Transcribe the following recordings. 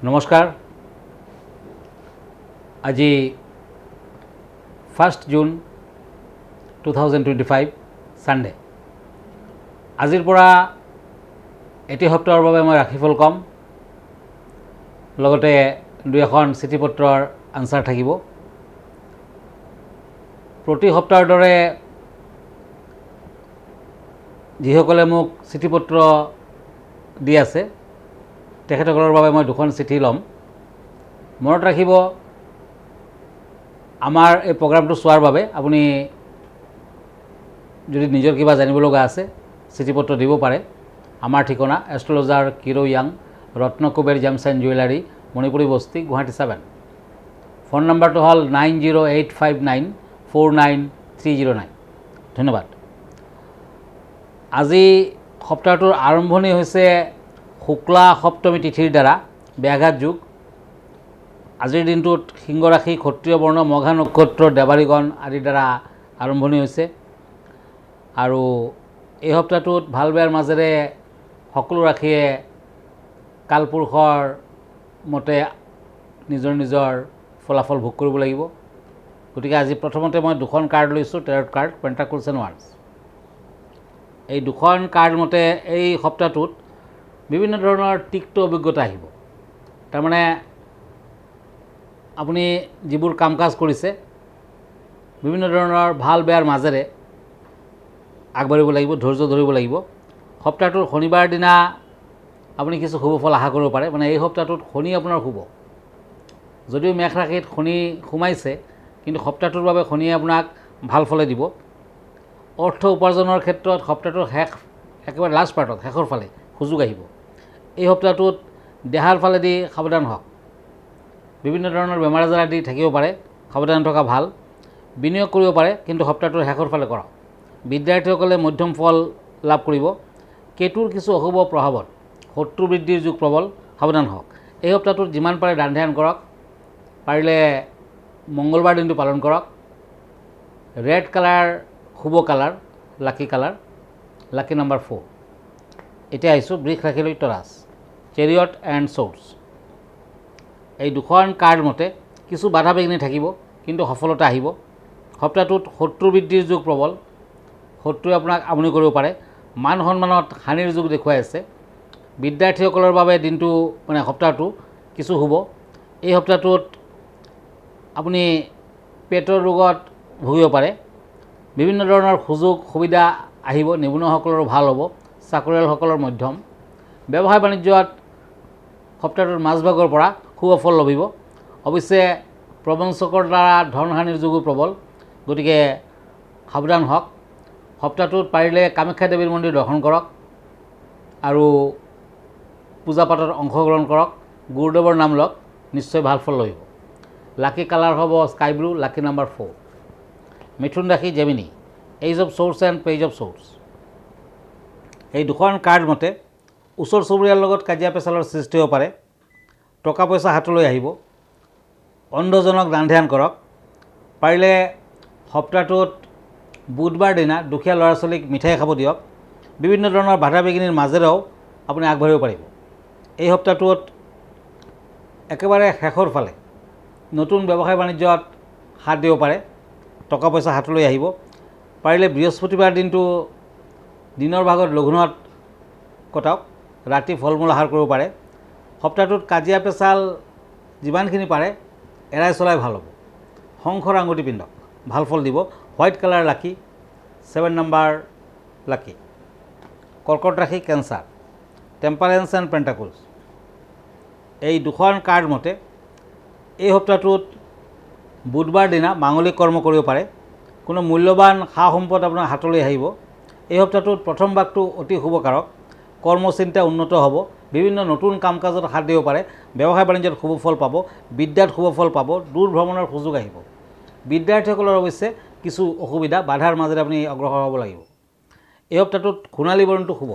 নমস্কাৰ। আজি 1 June 2025 Sunday. আজিৰ পৰা এটি সপ্তাহৰ বাবে মই ৰাশিফল ক'ম, লগতে দুই এখন চিঠি পত্ৰৰ আনচাৰ থাকিব। প্ৰতি সপ্তাহৰ দৰে যিসকলে মোক চিঠি পত্ৰ দি আছে তেখেতসকলৰ বাবে মই দুখন চিঠি ল'ম। মনত ৰাখিব, আমাৰ এই প্ৰগ্ৰামটো চোৱাৰ বাবে আপুনি যদি নিজৰ কিবা জানিব লগা আছে চিঠি পত্ৰ দিব পাৰে। আমাৰ ঠিকনা astrologer Kiroyang, Ratnakuber gems and jewellery, Manipuri Basti, Guwahati 7। Phone নম্বৰটো হ'ল 9085949309। ধন্যবাদ। আজি সপ্তাহটোৰ আৰম্ভণি হৈছে শুক্লা সপ্তমী তিথিৰ দ্বাৰা ব্যাঘাত যুগ। আজিৰ দিনটোত সিংহ ৰাশি, ক্ষত্ৰিয় বৰ্ণ, মঘা নক্ষত্ৰ, দেৱাৰীগণ আদিৰ দ্বাৰা আৰম্ভণি হৈছে আৰু এই সপ্তাহটোত ভাল বেয়াৰ মাজেৰে সকলো ৰাশিয়ে কালপুৰুষৰ মতে নিজৰ নিজৰ ফলাফল ভোগ কৰিব লাগিব। গতিকে আজি প্ৰথমতে মই দুখন কাৰ্ড লৈছোঁ, টেৰট কাৰ্ড, পেণ্টাকলছ এণ্ড ওৱান্স। এই দুখন কাৰ্ড মতে এই সপ্তাহটোত বিভিন্ন ধৰণৰ তিক্ত অভিজ্ঞতা আহিব। তাৰমানে আপুনি যিবোৰ কাম কাজ কৰিছে বিভিন্ন ধৰণৰ ভাল বেয়াৰ মাজেৰে আগবাঢ়িব লাগিব, ধৈৰ্য ধৰিব লাগিব। সপ্তাহটোৰ শনিবাৰ দিনা আপুনি কিছু শুভ ফল আশা কৰিব পাৰে। মানে এই সপ্তাহটোত শনি আপোনাৰ শুভ, যদিও মেষ ৰাশিত শনি সোমাইছে, কিন্তু সপ্তাহটোৰ বাবে শনিয়ে আপোনাক ভাল ফলে দিব। অৰ্থ উপাৰ্জনৰ ক্ষেত্ৰত সপ্তাহটোৰ একেবাৰে লাষ্ট পাৰ্টত, শেষৰ ফালে সুযোগ আহিব। এই সপ্তাহটোত দেহাৰ ফালেদি সাৱধান হওক। বিভিন্ন ধৰণৰ বেমাৰ আজাৰ আদি থাকিব পাৰে, সাৱধান থকা ভাল। বিনিয়োগ কৰিব পাৰে, কিন্তু সপ্তাহটোৰ শেষৰ ফালে কৰক। বিদ্যাৰ্থীসকলে মধ্যম ফল লাভ কৰিব। কেতুৰ কিছু অশুভ প্ৰভাৱত শত্ৰু বৃদ্ধিৰ যুগ প্ৰবল, সাৱধান হওক। এই সপ্তাহটোত যিমান পাৰে দান ধ্যান কৰক, পাৰিলে মংগলবাৰ দিনটো পালন কৰক। ৰেড কালাৰ শুভ কালাৰ, লাকি কালাৰ, লাকি নাম্বাৰ 4। এতিয়া আহিছোঁ বৃষ ৰাশিলৈ তৰাছ, চেৰিয়ট এণ্ড ছৰ্ডছ। এই দুখন কাৰ্ড মতে কিছু বাধা বিঘিনি থাকিব, কিন্তু সফলতা আহিব। সপ্তাহটোত শত্ৰু বৃদ্ধিৰ যুগ প্ৰবল, শত্ৰুৱে আপোনাক আমনি কৰিব পাৰে। মান সন্মানত হানিৰ যুগ দেখুৱাই আছে। বিদ্যাৰ্থীসকলৰ বাবে দিনটো সপ্তাহটো কিছু শুভ। এই সপ্তাহটোত আপুনি পেটৰ ৰোগত ভুগিব পাৰে। বিভিন্ন ধৰণৰ সুযোগ সুবিধা আহিব, নিবনুৱাসকলৰো ভাল হ'ব, চাকৰিয়ালসকলৰ মধ্যম। ব্যৱসায় বাণিজ্যত সপ্তাহটোৰ মাজভাগৰ পৰা শুভ ফল লভিব। অৱশ্যে প্ৰবঞ্চকৰ দ্বাৰা ধন হানিৰ যুগো প্ৰবল, গতিকে সাৱধান হওক। সপ্তাহটোত পাৰিলে কামাখ্যা দেৱীৰ মন্দিৰ দৰ্শন কৰক আৰু পূজা পাতত অংশগ্ৰহণ কৰক। গুৰুদেৱৰ নাম লওক, নিশ্চয় ভাল ফল লভিব। লাকি কালাৰ হ'ব স্কাই ব্লু, লাকি নাম্বাৰ 4। মিথুন ৰাশি, Gemini, ace of swords and page of swords. এই দুখন কাৰ্ড মতে ওচৰ চুবুৰীয়াৰ লগত কাজিয়া পেচালৰ সৃষ্টি হ'ব পাৰে। টকা পইচা হাতলৈ আহিব। অন্ধজনক দান ধ্যান কৰক। পাৰিলে সপ্তাহটোত বুধবাৰ দিনা দুখীয়া ল'ৰা ছোৱালীক মিঠাই খাব দিয়ক। বিভিন্ন ধৰণৰ বাধা বিঘিনিৰ মাজেৰেও আপুনি আগবাঢ়িব পাৰিব। এই সপ্তাহটোত একেবাৰে শেষৰ ফালে নতুন ব্যৱসায় বাণিজ্যত হাত দিব পাৰে। টকা পইচা হাতলৈ আহিব। পাৰিলে বৃহস্পতিবাৰ দিনৰ ভাগত লঘোণত কটাওক, ৰাতি ফল মূল আহাৰ কৰিব পাৰে। সপ্তাহটোত কাজিয়া পেচাল যিমানখিনি পাৰে এৰাই চলাই ভাল হ'ব। শংখৰ আঙুঠি পিন্ধক, ভাল ফল দিব। হোৱাইট কালাৰ লাকি, 7 নাম্বাৰ লাকি। কৰ্কট ৰাশি, কেঞ্চাৰ, টেম্পাৰেন্স এণ্ড পেণ্টাকলছ। এই দুখন কাৰ্ড মতে এই সপ্তাহটোত বুধবাৰ দিনা মাঙ্গলিক কৰ্ম কৰিব পাৰে। কোনো মূল্যৱান সা সম্পদ আপোনাৰ হাতলৈ আহিব। এই সপ্তাহটোত প্ৰথম ভাগটো অতি শুভকাৰক। কৰ্মচিন্তা উন্নত হ'ব। বিভিন্ন নতুন কাম কাজত হাত দিব পাৰে। ব্যৱসায় বাণিজ্যত শুভ ফল পাব। বিদ্যাত শুভ ফল পাব। দূৰ ভ্ৰমণৰ সুযোগ আহিব। বিদ্যাৰ্থীসকলৰ অৱশ্যে কিছু অসুবিধা, বাধাৰ মাজেৰে আপুনি অগ্ৰসৰ হ'ব লাগিব। এই সপ্তাহটোত সোণালী বৰণটো শুভ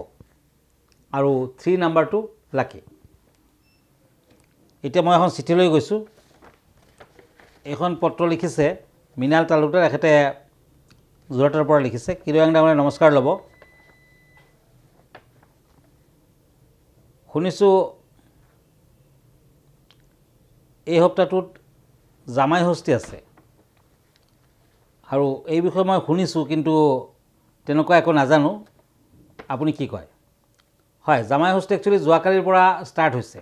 আৰু 3 নাম্বাৰটো লাকি। এতিয়া মই এখন চিঠি লৈ গৈছোঁ। এইখন পত্ৰ লিখিছে মৃণাল তালুকদাৰ, এখেতে যোৰহাটৰ পৰা লিখিছে। কিৰো য়াং ডাঙৰীয়া নমস্কাৰ ল'ব। শুনিছোঁ এই সপ্তাহটোত জামাই ষষ্ঠী আছে আৰু এই বিষয়ে মই শুনিছোঁ, কিন্তু তেনেকুৱা একো নাজানো। আপুনি কি কয়? হয়, জামাই ষষ্ঠী একচুৱেলি যোৱাকালিৰ পৰা ষ্টাৰ্ট হৈছে।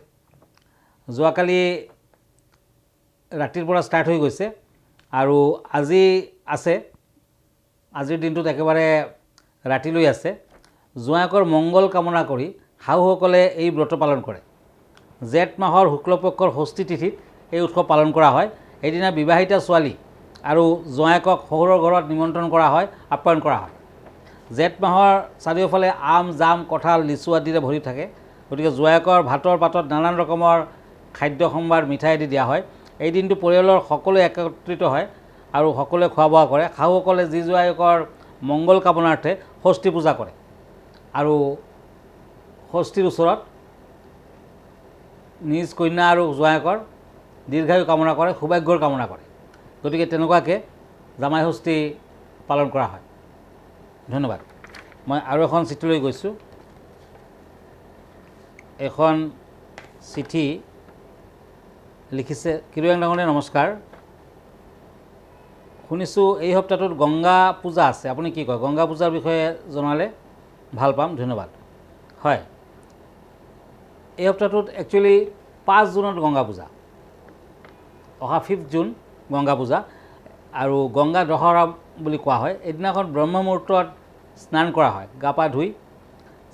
যোৱাকালি ৰাতিৰ পৰা ষ্টাৰ্ট হৈ গৈছে আৰু আজি আছে। আজিৰ দিনটোত একেবাৰে ৰাতিলৈ আছে। জোঁৱায়েকৰ মংগল কামনা কৰি শাহুসকলে এই ব্ৰত পালন কৰে। জেঠ মাহৰ শুক্লপক্ষৰ ষষ্ঠী তিথিত এই উৎসৱ পালন কৰা হয়। সেইদিনা বিবাহিতা ছোৱালী আৰু জোঁৱায়েকক শহুৰৰ ঘৰত নিমন্ত্ৰণ কৰা হয়, আপ্যায়ন কৰা হয়। জেঠ মাহৰ চাৰিওফালে আম, জাম, কঁঠাল, লিচু আদিৰে ভৰি থাকে। গতিকে জোঁৱায়েকৰ ভাতৰ পাতত নানান ৰকমৰ খাদ্য সম্ভাৰ, মিঠাই আদি দিয়া হয়। এই দিনটো পৰিয়ালৰ সকলোৱে একত্ৰিত হয় আৰু সকলোৱে খোৱা বোৱা কৰে। শাহুসকলে জী জোঁৱায়েকৰ মংগল কামনাৰ্থে ষষ্ঠী পূজা কৰে আৰু ষষ্ঠীৰ ওচৰত নিজ কন্যা আৰু জোঁৱায়েকৰ দীৰ্ঘায়ু কামনা কৰে, সৌভাগ্যৰ কামনা কৰে। গতিকে তেনেকুৱাকৈ জামাই ষষ্ঠী পালন কৰা হয়। ধন্যবাদ। মই আৰু এখন চিঠিলৈ গৈছোঁ। এখন চিঠি লিখিছে, কিৰুৱাং ডাঙৰীয়া নমস্কাৰ। শুনিছোঁ এই সপ্তাহটোত গংগা পূজা আছে, আপুনি কি কয়? গংগা পূজাৰ বিষয়ে জনালে ভাল পাম, ধন্যবাদ। হয়, এই সপ্তাহটোত একচুৱেলি 5 জুনত গংগা পূজা, অহা 5 জুন গংগা পূজা আৰু গংগা দহৰা বুলি কোৱা হয়। এদিনাখন ব্ৰহ্ম মুহূৰ্তত স্নান কৰা হয়, গা পা ধুই।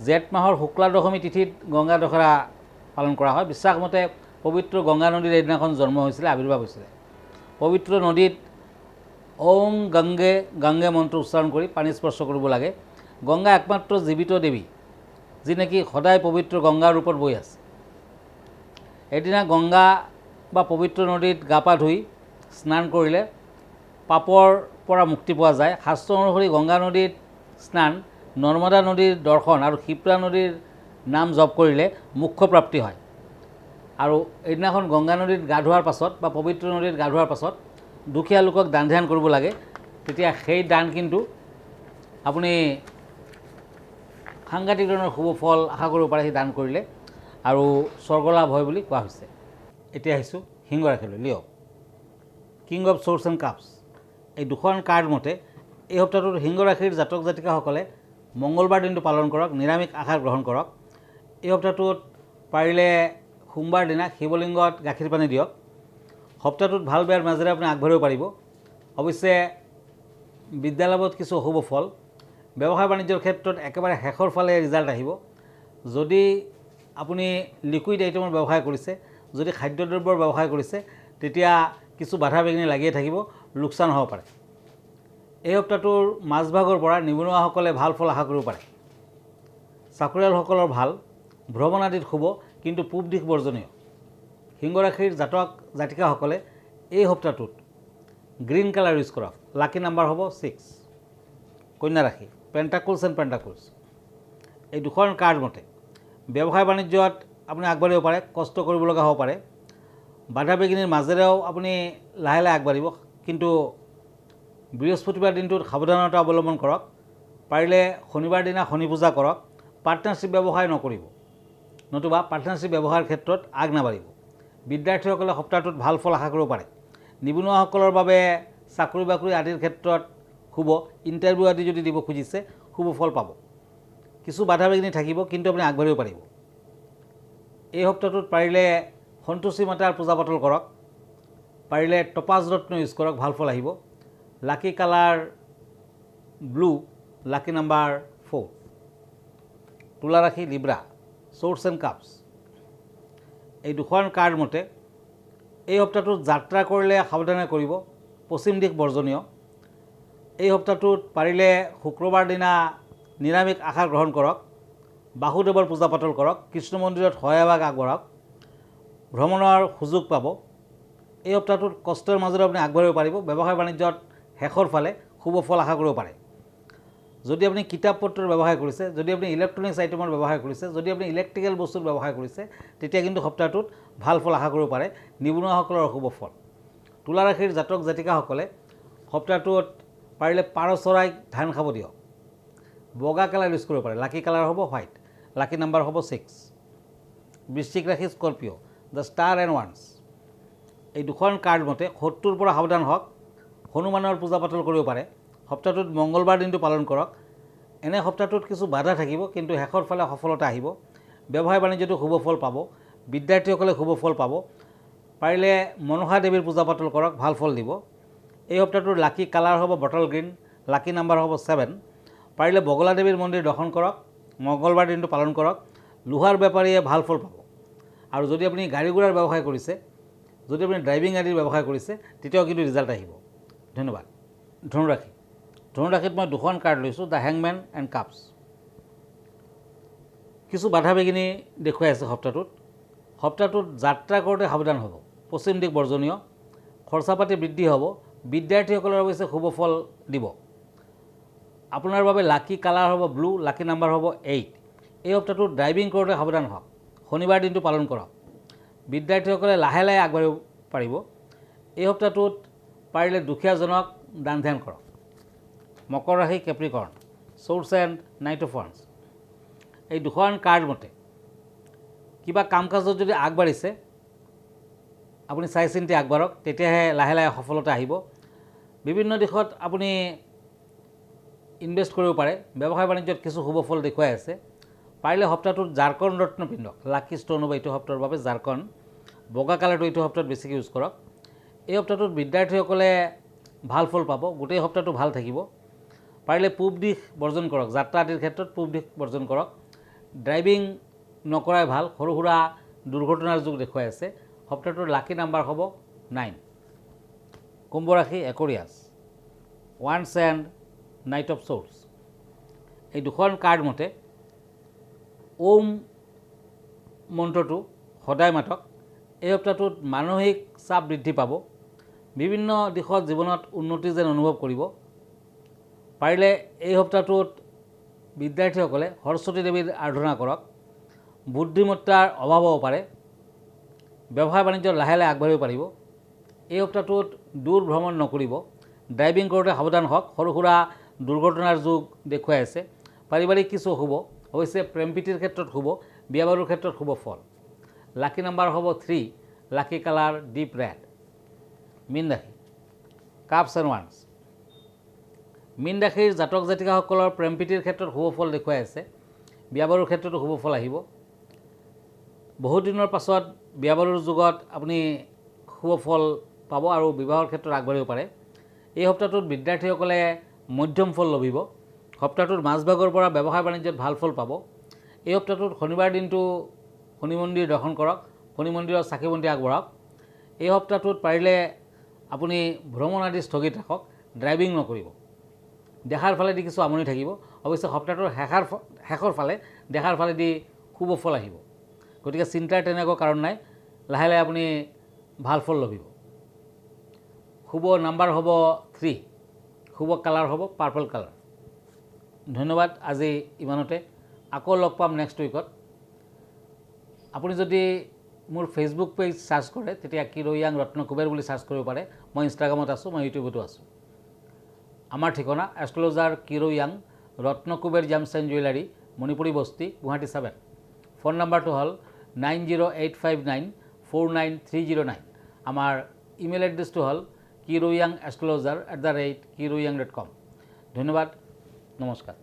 জেঠ মাহৰ শুক্লা দশমী তিথিত গংগা দহৰা পালন কৰা হয়। বিশ্বাসমতে পবিত্ৰ গংগা নদীৰ এদিনাখন জন্ম হৈছিলে, আৱিৰ্ভাৱ হৈছিলে। পবিত্ৰ নদীত ওম গংগে গংগে মন্ত্ৰ উচ্চাৰণ কৰি পানী স্পৰ্শ কৰিব লাগে। গংগা একমাত্ৰ জীৱিত দেৱী, যি নেকি সদায় পবিত্ৰ গংগাৰ ৰূপত বৈ আছে। এদিনা গংগা বা পবিত্ৰ নদীত গা পা ধুই স্নান কৰিলে পাপৰ পৰা মুক্তি পোৱা যায়। শাস্ত্ৰ অনুসৰি গংগা নদীত স্নান, নৰ্মদা নদীৰ দৰ্শন আৰু ক্ষিপ্ৰা নদীৰ নাম জপ কৰিলে মোক্ষ প্ৰাপ্তি হয়। আৰু এইদিনাখন গংগা নদীত গা ধোৱাৰ পাছত বা পবিত্ৰ নদীত গা ধোৱাৰ পাছত দুখীয়া লোকক দান ধ্যান কৰিব লাগে। তেতিয়া সেই দান কিন্তু আপুনি সাংঘাতিক ধৰণৰ শুভ ফল আশা কৰিব পাৰে সেই দান কৰিলে, আৰু স্বৰ্গলাভ হয় বুলি কোৱা হৈছে। এতিয়া আহিছোঁ সিংহ ৰাশিলৈ। Leo' king of swords and cups, এই দুখন কাৰ্ড মতে এই সপ্তাহটোত সিংহ ৰাশিৰ জাতক জাতিকাসকলে মংগলবাৰ দিনটো পালন কৰক, নিৰামিষ আহাৰ গ্ৰহণ কৰক। এই সপ্তাহটোত পাৰিলে সোমবাৰ দিনা শিৱলিংগত গাখীৰ পানী দিয়ক। সপ্তাহটোত ভাল বেয়াৰ মাজেৰে আপুনি আগবাঢ়িব পাৰিব। অৱশ্যে বিদ্যালাভত কিছু অশুভ ফল। ব্যৱসায় বাণিজ্যৰ ক্ষেত্ৰত একেবাৰে শেষৰ ফালে ৰিজাল্ট আহিব। যদি আপুনি লিকুইড আইটেমৰ ব্যৱসায় কৰিছে, যদি খাদ্যদ্ৰব্যৰ ব্যৱসায় কৰিছে, তেতিয়া কিছু বাধা বিঘিনি লাগিয়ে থাকিব, লোকচান হ'ব পাৰে। এই সপ্তাহটোৰ মাজভাগৰ পৰা নিবনুৱাসকলে ভাল ফল আশা কৰিব পাৰে। চাকৰিয়ালসকলৰ ভাল, ভ্ৰমণ আদিত শুভ, কিন্তু পূব দিশ বৰ্জনীয়। সিংহ ৰাশিৰ জাতক জাতিকাসকলে এই সপ্তাহটোত গ্ৰীণ কালাৰ ইউজ কৰক। লাকি নাম্বাৰ হ'ব 6। কন্যা ৰাশি, পেণ্টাকলছ এণ্ড পেণ্টাকলছ, এই দুখন কাৰ্ড মতে ব্যৱসায় বাণিজ্যত আপুনি আগবাঢ়িব পাৰে, কষ্ট কৰিব লগা হ'ব পাৰে। বাধা বিঘিনিৰ মাজেৰেও আপুনি লাহে লাহে আগবাঢ়িব, কিন্তু বৃহস্পতিবাৰ দিনটোত সাৱধানতা অৱলম্বন কৰক। পাৰিলে শনিবাৰ দিনা শনি পূজা কৰক। পাৰ্টনাৰশ্বিপ ব্যৱসায় নকৰিব, নতুবা পাৰ্টনাৰশ্বিপ ব্যৱসায়ৰ ক্ষেত্ৰত আগ নাবাঢ়িব। বিদ্যাৰ্থীসকলে সপ্তাহটোত ভাল ফল আশা কৰিব পাৰে। নিবনুৱাসকলৰ বাবে চাকৰি বাকৰি আদিৰ ক্ষেত্ৰত শুভ। ইণ্টাৰভিউ আদি যদি দিব খুজিছে শুভ ফল পাব। কিছু বাধা বিঘিনি থাকিব, কিন্তু আপুনি আগবাঢ়িব পাৰিব। এই সপ্তাহটোত পাৰিলে সন্তোষী মাতাৰ পূজা পাতল কৰক। পাৰিলে টপাজ ৰত্ন ইউজ কৰক, ভাল ফল আহিব। লাকি কালাৰ ব্লু, লাকি নাম্বাৰ 4। তুলা ৰাশি, লিব্ৰা, ছৰ্ডছ এণ্ড কাপছ, এই দুখন কাৰ্ড মতে এই সপ্তাহটোত যাত্ৰা কৰিলে সাৱধানে কৰিব, পশ্চিম দিশ বৰ্জনীয়। এই সপ্তাহটোত পাৰিলে শুক্ৰবাৰ দিনা নিৰামিষ আহাৰ গ্ৰহণ কৰক। বাসুদেৱৰ পূজা পাতল কৰক। কৃষ্ণ মন্দিৰত সহায়ভাগ আগবঢ়াওক। ভ্ৰমণৰ সুযোগ পাব। এই সপ্তাহটোত কষ্টৰ মাজেৰে আপুনি আগবাঢ়িব পাৰিব। ব্যৱসায় বাণিজ্যত শেষৰ ফালে শুভ ফল আশা কৰিব পাৰে। যদি আপুনি কিতাপ পত্ৰৰ ব্যৱসায় কৰিছে, যদি আপুনি ইলেক্ট্ৰনিক্স আইটেমৰ ব্যৱসায় কৰিছে, যদি আপুনি ইলেক্ট্ৰিকেল বস্তুৰ ব্যৱসায় কৰিছে, তেতিয়া কিন্তু সপ্তাহটোত ভাল ফল আশা কৰিব পাৰে। নিবনুৱাসকলৰ অশুভ ফল। তুলা ৰাশিৰ জাতক জাতিকাসকলে সপ্তাহটোত পাৰিলে পাৰ চৰাইক ধান খাব দিয়ক। বগা কালাৰ ইউজ কৰিব পাৰে। লাকি কালাৰ হ'ব হোৱাইট। লাকি নাম্বাৰ হ'ব 6। বৃশ্চিক ৰাশি, Scorpio', the star and once, এই দুখন কাৰ্ড মতে শত্ৰুৰ পৰা সাৱধান হওক, হনুমানৰ পূজা পাতল কৰিব পাৰে, সপ্তাহটোত মংগলবাৰ দিনটো পালন কৰক। এনে সপ্তাহটোত কিছু বাধা থাকিব, কিন্তু শেষৰ ফালে সফলতা আহিব। ব্যৱসায় বাণিজ্যটো শুভ ফল পাব। বিদ্যাৰ্থীসকলে শুভ ফল পাব। পাৰিলে মনসা দেৱীৰ পূজা পাতল কৰক, ভাল ফল দিব। এই সপ্তাহটোৰ লাকি কালাৰ হ'ব বটল গ্ৰীণ, লাকি নাম্বাৰ হ'ব 7। পাৰিলে বগলা দেৱীৰ মন্দিৰ দৰ্শন কৰক, মংগলবাৰ দিনটো পালন কৰক। লোহাৰ বেপাৰীয়ে ভাল ফল পাব। আৰু যদি আপুনি গাড়ী ঘোঁৰাৰ ব্যৱসায় কৰিছে, যদি আপুনি ড্ৰাইভিং আদিৰ ব্যৱসায় কৰিছে, তেতিয়াও কিন্তু ৰিজাল্ট আহিব। ধন্যবাদ। ধনুৰাশি। ধনুৰাশিত মই দুখন কাৰ্ড লৈছোঁ, দ্য হেংমেন এণ্ড কাপছ। কিছু বাধা বিঘিনি দেখুৱাই আছে সপ্তাহটোত যাত্ৰা কৰোঁতে সাৱধান হ'ব। পশ্চিম দিশ বৰ্জনীয়। খৰচা পাতি বৃদ্ধি হ'ব। বিদ্যাৰ্থীসকলৰ অৱশ্যে শুভ ফল দিব। আপোনাৰ বাবে লাকি কালাৰ হ'ব ব্লু, লাকি নাম্বাৰ হ'ব 8। এই সপ্তাহটোত ড্ৰাইভিং কৰোঁতে সাৱধান হওক। শনিবাৰ দিনটো পালন কৰক। বিদ্যাৰ্থীসকলে লাহে লাহে আগবাঢ়িব পাৰিব। এই সপ্তাহটোত পাৰিলে দুখীয়াজনক দান ধ্যান কৰক। মকৰ ৰাশি, Capricorn, church and knight of ওৱান্স। এই দুখন কাৰ্ড মতে কিবা কাম কাজত যদি আগবাঢ়িছে, আপুনি চাই চিন্তি আগবাঢ়ক, তেতিয়াহে লাহে লাহে সফলতা আহিব। বিভিন্ন দিশত আপুনি ইনভেষ্ট কৰিব পাৰে। ব্যৱসায় বাণিজ্যত কিছু শুভ ফল দেখুৱাই আছে। পাৰিলে সপ্তাহটোত জাৰকন ৰত্ন পিন্ধক। লাকি ষ্ট'ন হ'ব এইটো সপ্তাহৰ বাবে জাৰকন। বগা কালাৰটো এইটো সপ্তাহত বেছিকৈ ইউজ কৰক। এই সপ্তাহটোত বিদ্যাৰ্থীসকলে ভাল ফল পাব। গোটেই সপ্তাহটো ভাল থাকিব। পাৰিলে পূব দিশ বৰ্জন কৰক। যাত্ৰা আদিৰ ক্ষেত্ৰত পূব দিশ বৰ্জন কৰক। ড্ৰাইভিং নকৰাই ভাল। সৰু সুৰা দুৰ্ঘটনাৰ যুগ দেখুৱাই আছে। সপ্তাহটোৰ লাকি নাম্বাৰ হ'ব 9। কুম্ভ ৰাশি, একৰিয়াছ, ওৱান্স এণ্ড নাইট অফ চ'ৰ্চ। এই দুখন কাৰ্ড মতে ওম মন্ত্ৰটো সদায় মাতক। এই সপ্তাহটোত মানসিক চাপ বৃদ্ধি পাব। বিভিন্ন দিশত জীৱনত উন্নতি যেন অনুভৱ কৰিব। পাৰিলে এই সপ্তাহটোত বিদ্যাৰ্থীসকলে সৰস্বতী দেৱীৰ আৰাধনা কৰক। বুদ্ধিমত্তাৰ অভাৱ হ'ব পাৰে। ব্যৱসায় বাণিজ্যত লাহে লাহে আগবাঢ়িব পাৰিব। এই সপ্তাহটোত দূৰ ভ্ৰমণ নকৰিব। ড্ৰাইভিং কৰোঁতে সাৱধান হওক। সৰু সুৰা দুৰ্ঘটনাৰ যুগ দেখুৱাই আছে। পাৰিবাৰিক কিছু শুভ, অৱশ্যে প্ৰেম প্ৰীতিৰ ক্ষেত্ৰত শুভ, বিয়া বাৰুৰ ক্ষেত্ৰত শুভ ফল। লাকি নাম্বাৰ হ'ব 3, লাকি কালাৰ ডিপ ৰেড। মীন ৰাশি, কাপছ এণ্ড ওৱান্স। মীন ৰাশিৰ জাতক জাতিকাসকলৰ প্ৰেম প্ৰীতিৰ ক্ষেত্ৰত শুভ ফল দেখুৱাই আছে। বিয়া বাৰুৰ ক্ষেত্ৰতো শুভ ফল আহিব। বহুদিনৰ পাছত বিয়া বাৰুৰ যুগত আপুনি শুভ ফল পাব আৰু বিবাহৰ ক্ষেত্ৰত আগবাঢ়িব পাৰে। এই সপ্তাহটোত বিদ্যাৰ্থীসকলে মধ্যম ফল লভিব। সপ্তাহটোৰ মাজভাগৰ পৰা ব্যৱসায় বাণিজ্যত ভাল ফল পাব। এই সপ্তাহটোত শনিবাৰ দিনটো শনি মন্দিৰ দৰ্শন কৰক। শনি মন্দিৰত চাকি বন্তি আগবঢ়াওক। এই সপ্তাহটোত পাৰিলে আপুনি ভ্ৰমণ আদি স্থগিত ৰাখক। ড্ৰাইভিং নকৰিব। দেখাৰ ফালেদি কিছু আমনি থাকিব। অৱশ্যে সপ্তাহটোৰ শেষৰ ফালে দেখাৰ ফালেদি শুভ ফল আহিব। গতিকে চিন্তাৰ তেনেকুৱা কাৰণ নাই। লাহে লাহে আপুনি ভাল ফল লভিব। শুভ নাম্বাৰ হ'ব 3। শুভ কালাৰ হ'ব পাৰ্পল কালাৰ। ধন্যবাদ। আজি ইমানতে। আকৌ লগ পাম নেক্সট উইকত। আপুনি যদি মোৰ ফেচবুক পেজ চাৰ্চ কৰে, তেতিয়া কিৰ'য়াং ৰত্নকুবেৰ বুলি চাৰ্চ কৰিব পাৰে। মই ইনষ্টাগ্ৰামত আছোঁ, মই ইউটিউবতো আছোঁ। আমাৰ ঠিকনা astrologer Kiroyang, Ratnakuber gems and jewellery, Manipuri Basti, Guwahati 7। Phone নাম্বাৰটো হ'ল 9085949309। আমাৰ ইমেইল এড্ৰেছটো হ'ল kiroyangastrologer@kiroyang.com। ধন্যবাদ। নমস্কাৰ।